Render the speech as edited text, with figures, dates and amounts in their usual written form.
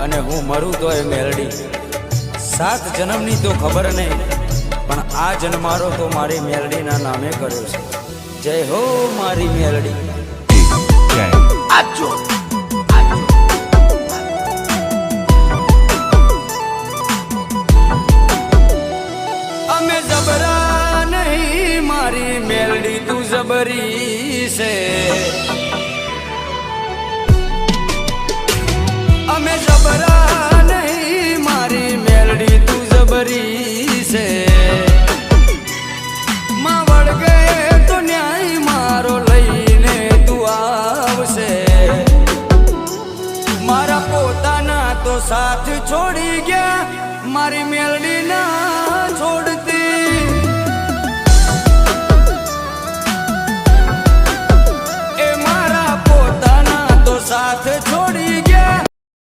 અને હું મરું તો એ મેલડી 7 જન્મની તો ખબર નહીં, પણ આ જન્મારો તો મારી મેલડીના નામે કર્યો છે. જય હો મારી મેલડી. અમે જબરા નહીં મારી મેલડી તું જબરી છે. અમે જબરા નહીં મારી મેલડી તું જબરી છે. માં વળગે તો ન્યાય મારો લઈને તું આવશે. મારા પોતાના તો સાથ છોડી ગયા, મારી મેલડી ના છોડતી